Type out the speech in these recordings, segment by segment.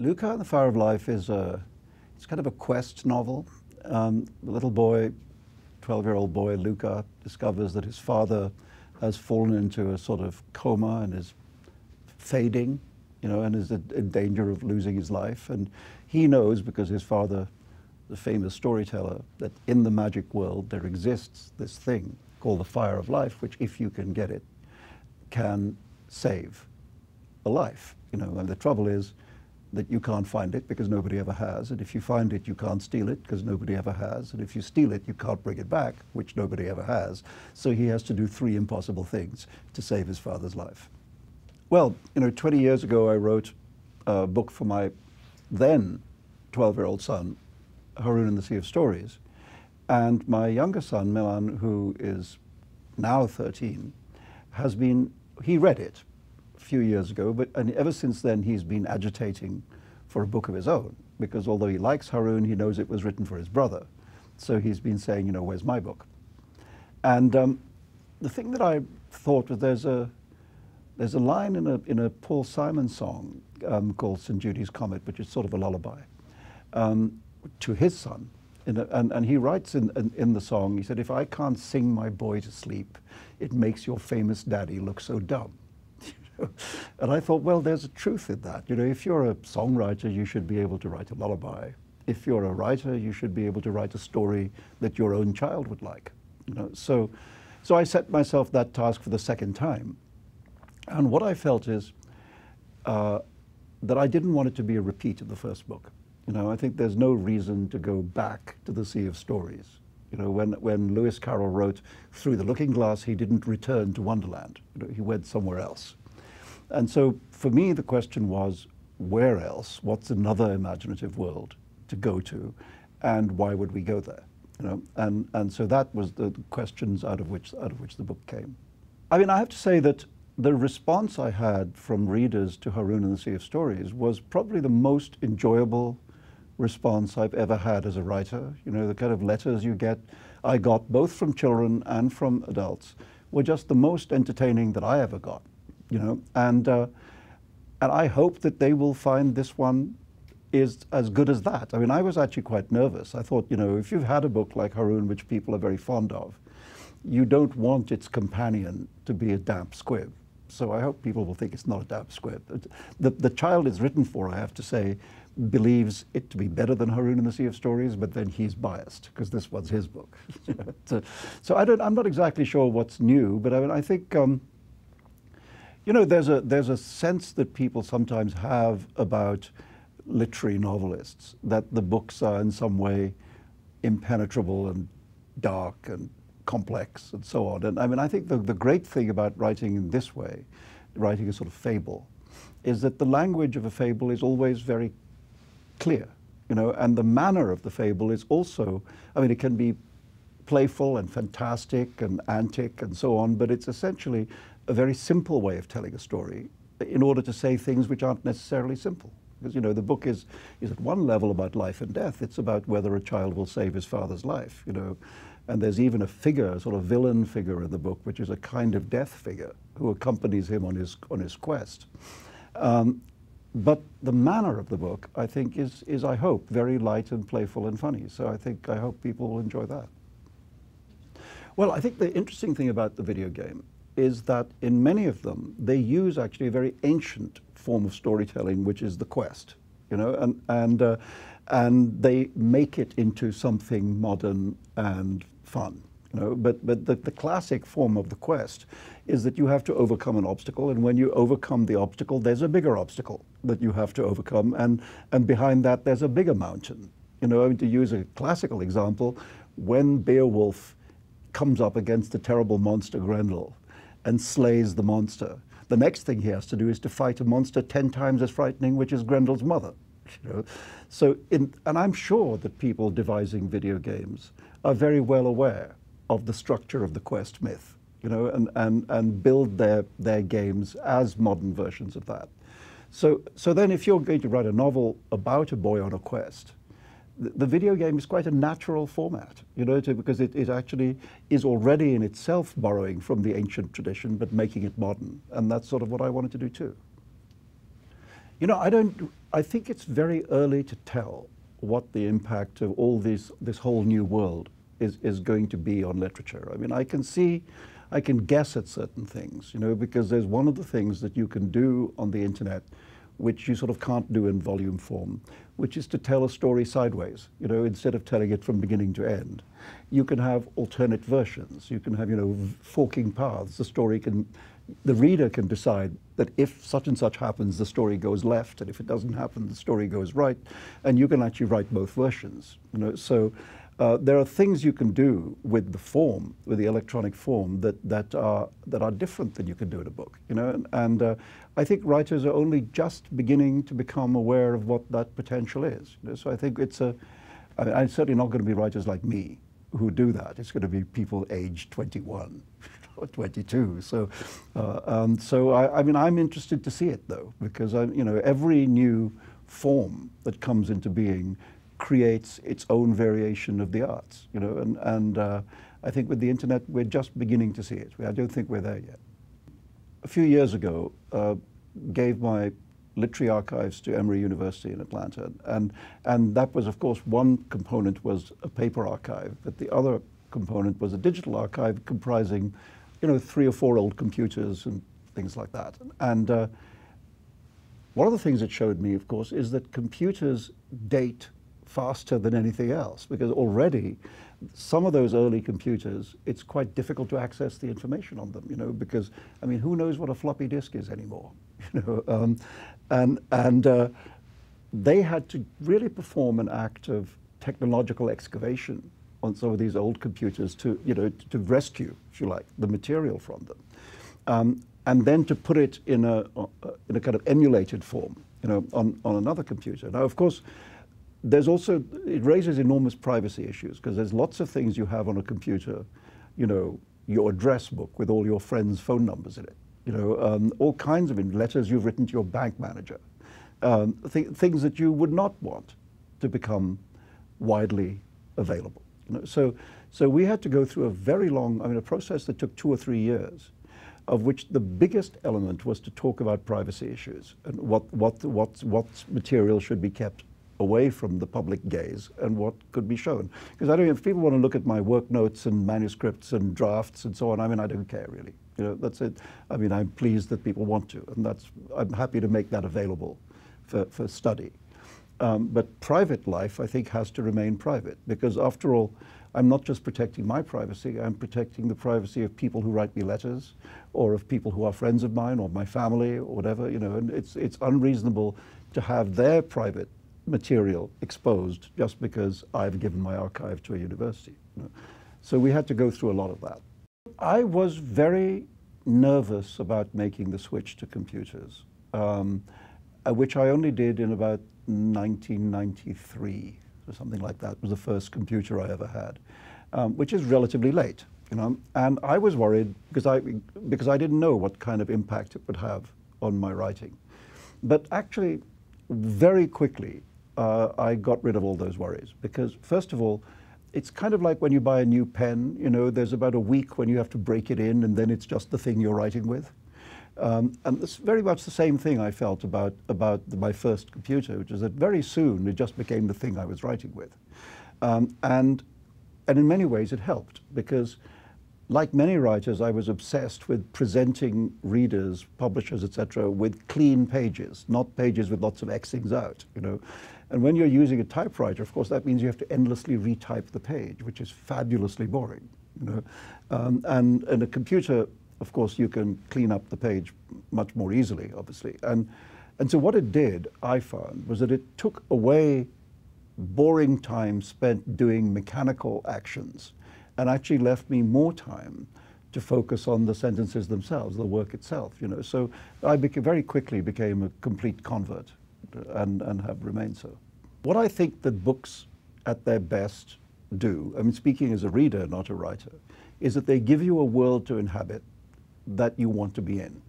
Luka and the Fire of Life is it's kind of a quest novel. The little boy, 12-year-old boy, Luka, discovers that his father has fallen into a sort of coma and is fading, you know, and is in danger of losing his life. And he knows, because his father, the famous storyteller, that in the magic world there exists this thing called the Fire of Life, which, if you can get it, can save a life. You know, and the trouble is that you can't find it because nobody ever has. And if you find it, you can't steal it because nobody ever has. And if you steal it, you can't bring it back, which nobody ever has. So he has to do 3 impossible things to save his father's life. Well, you know, 20 years ago, I wrote a book for my then 12-year-old son, Haroun and the Sea of Stories. And my younger son, Milan, who is now 13, he read it a few years ago, and ever since then he's been agitating for a book of his own, because although he likes Haroun, he knows it was written for his brother. So he's been saying, you know, where's my book? And the thing that I thought was there's a line in a Paul Simon song called St. Jude's Comet, which is sort of a lullaby, to his son. And he writes in the song, he said, "If I can't sing my boy to sleep, it makes your famous daddy look so dumb." And I thought, well, there's a truth in that. You know, if you're a songwriter, you should be able to write a lullaby. If you're a writer, you should be able to write a story that your own child would like. You know, so I set myself that task for the second time. And what I felt is that I didn't want it to be a repeat of the first book. You know, I think there's no reason to go back to the Sea of Stories. You know, when Lewis Carroll wrote Through the Looking Glass, he didn't return to Wonderland. You know, he went somewhere else. And so for me, the question was, where else? What's another imaginative world to go to? And why would we go there? You know, and so that was the questions out of which the book came. I mean, I have to say that the response I had from readers to Haroun and the Sea of Stories was probably the most enjoyable response I've ever had as a writer. You know, the kind of letters I got both from children and from adults, were just the most entertaining that I ever got. You know, and I hope that they will find this one is as good as that. I mean, I was actually quite nervous. I thought, you know, if you've had a book like Haroun, which people are very fond of, you don't want its companion to be a damp squib. So I hope people will think it's not a damp squib. The child it's written for, I have to say, believes it to be better than Haroun and the Sea of Stories, but then he's biased because this one's his book. So I'm not exactly sure what's new, but I mean, I think, you know, there's a sense that people sometimes have about literary novelists, that the books are in some way impenetrable and dark and complex and so on. And I mean, I think the great thing about writing in this way, writing a sort of fable, is that the language of a fable is always very clear, you know, and the manner of the fable is also, I mean, it can be playful and fantastic and antic and so on, but it's essentially a very simple way of telling a story in order to say things which aren't necessarily simple. Because, you know, the book is at one level about life and death. It's about whether a child will save his father's life, you know. And there's even a figure, a sort of villain figure in the book, which is a kind of death figure who accompanies him on his quest. But the manner of the book, I think, is I hope, very light and playful and funny. So I hope people will enjoy that. Well, I think the interesting thing about the video game is that in many of them, they use actually a very ancient form of storytelling, which is the quest, you know, and they make it into something modern and fun, you know. But the classic form of the quest is that you have to overcome an obstacle, and when you overcome the obstacle, there's a bigger obstacle that you have to overcome, and behind that there's a bigger mountain. You know, I mean, to use a classical example, when Beowulf comes up against the terrible monster Grendel and slays the monster, the next thing he has to do is to fight a monster 10 times as frightening, which is Grendel's mother. You know? So, and I'm sure that people devising video games are very well aware of the structure of the quest myth, you know, and build their games as modern versions of that. So then if you're going to write a novel about a boy on a quest, the video game is quite a natural format, you know, because it actually is already in itself borrowing from the ancient tradition, but making it modern. And that's sort of what I wanted to do too. You know, I think it's very early to tell what the impact of all this whole new world is going to be on literature. I mean, I can guess at certain things, you know, because there's one of the things that you can do on the internet which you sort of can't do in volume form, which is to tell a story sideways, you know, instead of telling it from beginning to end. You can have alternate versions. You can have, you know, forking paths. The reader can decide that if such and such happens, the story goes left, and if it doesn't happen, the story goes right, and you can actually write both versions, you know. So there are things you can do with the form, with the electronic form, that are different than you can do in a book, you know. And I think writers are only just beginning to become aware of what that potential is. You know? So I think it's I'm certainly not going to be writers like me who do that. It's going to be people aged 21 or 22. So, I mean, I'm interested to see it though, because you know, every new form that comes into being creates its own variation of the arts, you know, and I think with the internet we're just beginning to see it. I don't think we're there yet. A few years ago, gave my literary archives to Emory University in Atlanta, and that was, of course, one component was a paper archive, but the other component was a digital archive comprising, you know, 3 or 4 old computers and things like that. And one of the things it showed me, of course, is that computers date faster than anything else, because already some of those early computers, it's quite difficult to access the information on them, you know, because, I mean, who knows what a floppy disk is anymore, you know, and they had to really perform an act of technological excavation on some of these old computers to, you know, to rescue, if you like, the material from them, and then to put it in a kind of emulated form, you know, on another computer. Now, of course, there's also, it raises enormous privacy issues, because there's lots of things you have on a computer, you know, your address book with all your friends' phone numbers in it, you know, all kinds of letters you've written to your bank manager, things that you would not want to become widely available. You know? So we had to go through a very long, I mean, a process that took 2 or 3 years, of which the biggest element was to talk about privacy issues and what material should be kept away from the public gaze and what could be shown. Because I don't know, if people want to look at my work notes and manuscripts and drafts and so on, I mean, I don't care really. You know, that's it. I mean, I'm pleased that people want to, and I'm happy to make that available for study. But private life, I think, has to remain private, because after all, I'm not just protecting my privacy, I'm protecting the privacy of people who write me letters, or of people who are friends of mine, or my family, or whatever, you know, and it's unreasonable to have their private material exposed just because I've given my archive to a university. You know? So we had to go through a lot of that. I was very nervous about making the switch to computers, which I only did in about 1993 or something like that. It was the first computer I ever had, which is relatively late, you know. And I was worried because I didn't know what kind of impact it would have on my writing. But actually, very quickly, I got rid of all those worries, because first of all, it's kind of like when you buy a new pen, you know, there's about a week when you have to break it in, and then it's just the thing you're writing with. And it's very much the same thing I felt about my first computer, which is that very soon it just became the thing I was writing with. And in many ways it helped, because like many writers, I was obsessed with presenting readers, publishers, etc., with clean pages, not pages with lots of Xings out, you know. And when you're using a typewriter, of course, that means you have to endlessly retype the page, which is fabulously boring, you know. And in a computer, of course, you can clean up the page much more easily, obviously. And so what it did, I found, was that it took away boring time spent doing mechanical actions, and actually left me more time to focus on the sentences themselves, the work itself, you know. So I very quickly became a complete convert, and have remained so. What I think that books at their best do, I mean, speaking as a reader, not a writer, is that they give you a world to inhabit that you want to be in,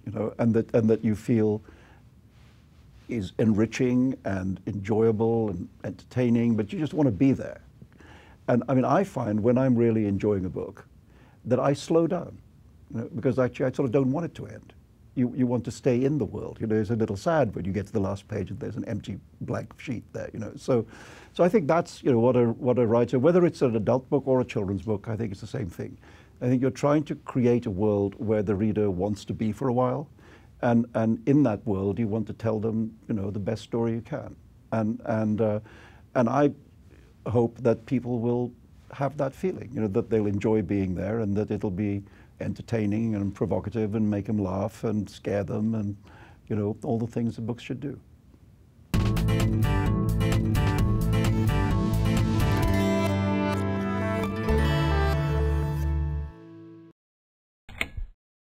you know, and that you feel is enriching and enjoyable and entertaining, but you just want to be there. And I mean, I find when I'm really enjoying a book that I slow down, you know, because actually I sort of don't want it to end. you want to stay in the world. You know, it's a little sad when you get to the last page and there's an empty blank sheet there. You know, so I think that's, you know, what a writer, whether it's an adult book or a children's book, I think it's the same thing. I think you're trying to create a world where the reader wants to be for a while, and in that world you want to tell them, you know, the best story you can, and I hope that people will have that feeling, you know, that they'll enjoy being there and that it'll be entertaining and provocative and make them laugh and scare them and, you know, all the things that books should do.